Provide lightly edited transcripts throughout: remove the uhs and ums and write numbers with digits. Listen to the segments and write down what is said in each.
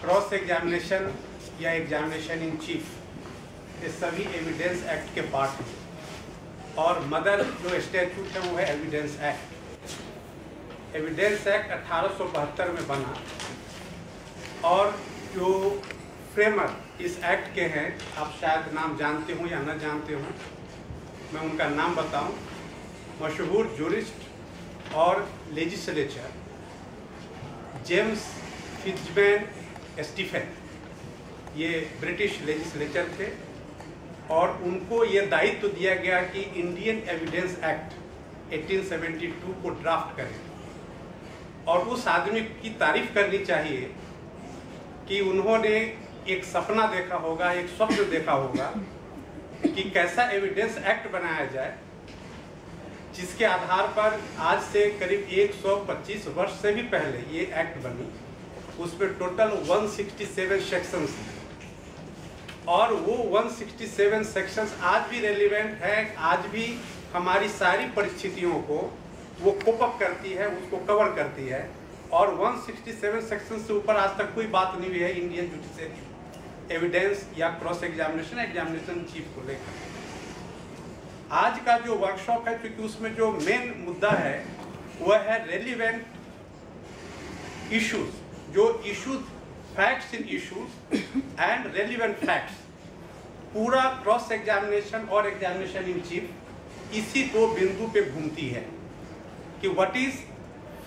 Cross examination या examination in chief, ये सभी एविडेंस एक्ट के पार्ट हैं। और मदर जो स्टैट्यूट है वो है एविडेंस एक्ट। एविडेंस एक्ट 1872 में बना और जो फ्रेमर इस एक्ट के हैं, आप शायद नाम जानते हो या न जानते हो, मैं उनका नाम बताऊं। मशहूर जूरिस्ट और लेजिस्लेचर जेम्स फिट्जमैन स्टीफन, ये ब्रिटिश लेजिस्लेचर थे और उनको ये दायित्व दिया गया कि इंडियन एविडेंस एक्ट 1872 को ड्राफ्ट करें। और उस आदमी की तारीफ करनी चाहिए कि उन्होंने एक सपना देखा होगा, एक स्वप्न देखा होगा कि कैसा एविडेंस एक्ट बनाया जाए जिसके आधार पर आज से करीब 125 वर्ष से भी पहले ये एक्ट बनी। उसमें टोटल 167 सेक्शंस हैं और वो 167 सेक्शंस आज भी रेलिवेंट है। आज भी हमारी सारी परिस्थितियों को वो कोप अप करती है, उसको कवर करती है। और 167 सेक्शन से ऊपर आज तक कोई बात नहीं हुई है इंडियन जुडिशरी एविडेंस या क्रॉस एग्जामिनेशन चीफ को लेकर। आज का जो वर्कशॉप है, क्योंकि उसमें जो मेन मुद्दा है वह है रेलिवेंट इश्यूज, जो issues, facts in issues and relevant facts. पूरा क्रॉस एग्जामिनेशन और एग्जामिनेशन इन चीफ इसी दो बिंदु पे घूमती है कि what is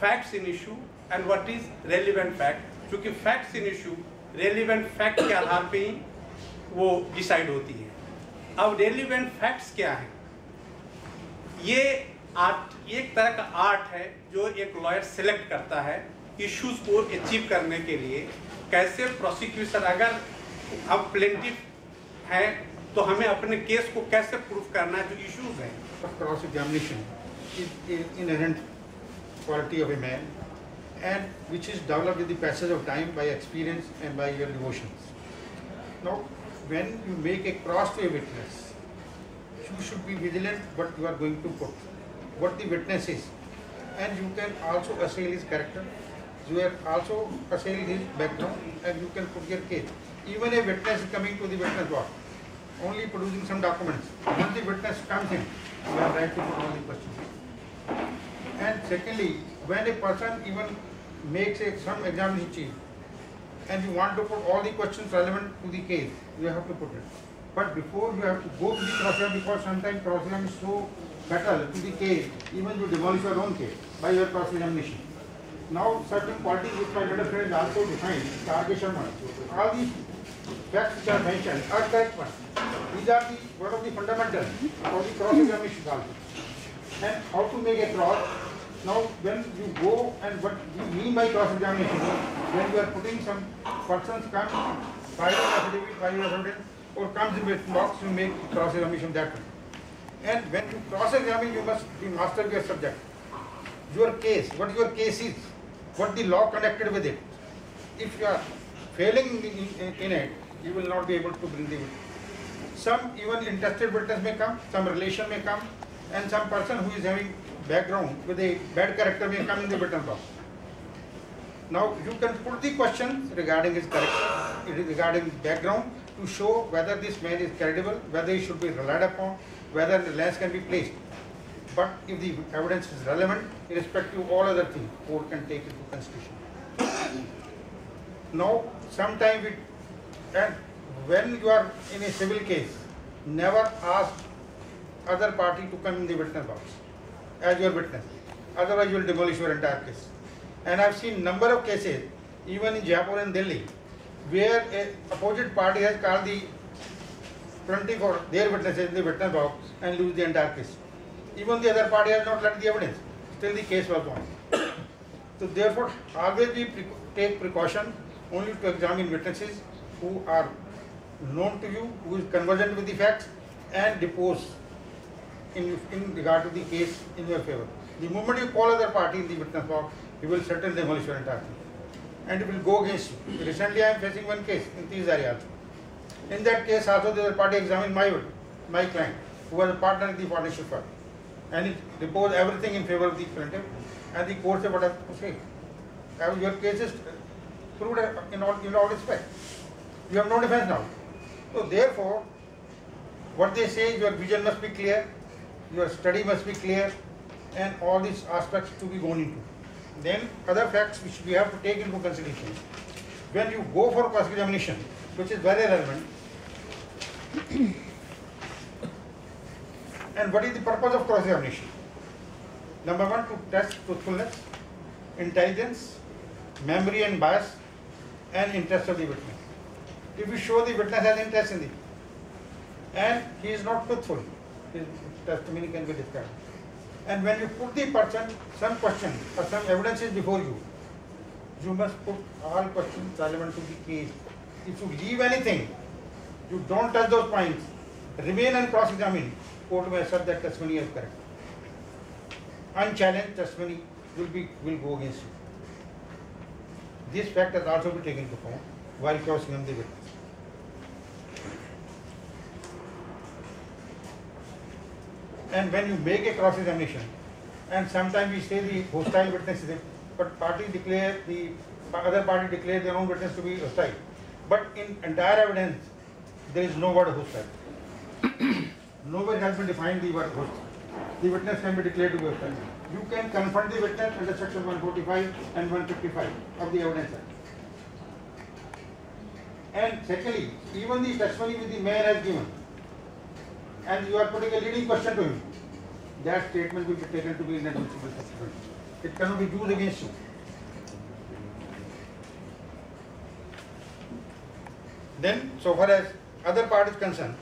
facts in issue and what is relevant fact. क्योंकि facts in issue relevant fact के आधार पे ही वो डिसाइड होती है। अब रेलिवेंट फैक्ट्स क्या है? ये आर्ट, एक तरह का आर्ट है जो एक लॉयर सिलेक्ट करता है इश्यूज को अचीव करने के लिए। कैसे प्रोसिक्यूशन, अगर हम प्लेंटिफ हैं तो हमें अपने केस को कैसे प्रूफ करना है, जो इश्यूज हैं। Cross examination is inherent quality of a man and which is developed with the passage of time by experience and by your devotions. Now, when you make a cross to a witness, you should be vigilant what you are going to put, what the witness is, and you can also assail his character, you are also assail his background, and you can put your case. Even a witness is coming to the witness box, only producing some documents. Once the witness comes in, you are right to put all the questions. And secondly, when a person even makes some examination chief and you want to put all the questions relevant to the case, you have to put it. But before you have to go to the cross-exam, because sometimes cross-exam is so fatal to the case, even you demolish your own case by your cross-examination. Now certain qualities which my letter friend also defined, R.K. Sharma, all these facts which are mentioned are correct ones. These are the one of the fundamentals for the cross-examination also. And how to make a cross. Now, when you go and what you mean by cross-examination, when you are putting some persons come, file an affidavit, or comes in with box, you make cross-examination that way. And when you cross-examine, you must be master of your subject. Your case, what your case is, what the law connected with it. If you are failing in it, you will not be able to bring the witness. Some even interested witness may come, some relation may come, and some person who is having background with a bad character may come in the witness box. Now you can put the questions regarding his character, regarding his background, to show whether this man is credible, whether he should be relied upon, whether the lens can be placed. But if the evidence is relevant, irrespective of all other things, court can take it to consideration. Now sometimes and when you are in a civil case, never ask other party to come in the witness box as your witness, otherwise you will demolish your entire case. And I have seen number of cases, even in Jaipur and Delhi, where a opposite party has called the 24 their witnesses in the witness box and lose the entire case. Even the other party has not let the evidence, still the case was won. So therefore, always take precaution only to examine witnesses who are known to you, who is conversant with the facts, and depose in regard to the case in your favor. The moment you call other party in the witness box, he will certainly demolish your entire thing, and it will go against you. Recently, I am facing one case in Tizari also. In that case, also the other party examined my client, who was a partner in the partnership firm, and it deposed everything in favor of the plaintiff, and the court said, "What I have to say? Your case is proved in all respects. You have no defense now. So therefore, what they say is your vision must be clear, your study must be clear, and all these aspects to be gone into. Then other facts which we have to take into consideration. When you go for cross-examination, which is very relevant, and what is the purpose of cross-examination? Number one, to test truthfulness, intelligence, memory and bias, and interest of the witness. If you show the witness has interest in it, and he is not truthful, his testimony can be discarded. And when you put the person some question or some evidence is before you, you must put all questions relevant to the case. If you leave anything, you don't touch those points, remain and cross-examine, court may assert that testimony is correct. Unchallenged testimony will go against you. This fact has also been taken into account while cross-examining the witness. And when you make a cross-examination, and sometimes we say the hostile witness is it, but the other party declare their own witness to be hostile. But in entire evidence, there is no word hostile. Nowhere has been defined the word hostile. The witness can be declared to be hostile. You can confront the witness under section 145 and 155 of the Evidence Act. And secondly, even the testimony which the man has given, and you are putting a leading question to him, that statement will be taken to be inadmissible testimony. It cannot be used against you. Then, so far as other part is concerned,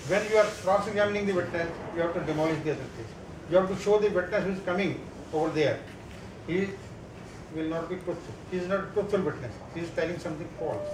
when you are cross-examining the witness, you have to demolish the other case. You have to show the witness who is coming over there. He will not be truthful. He is not a truthful witness. He is telling something false.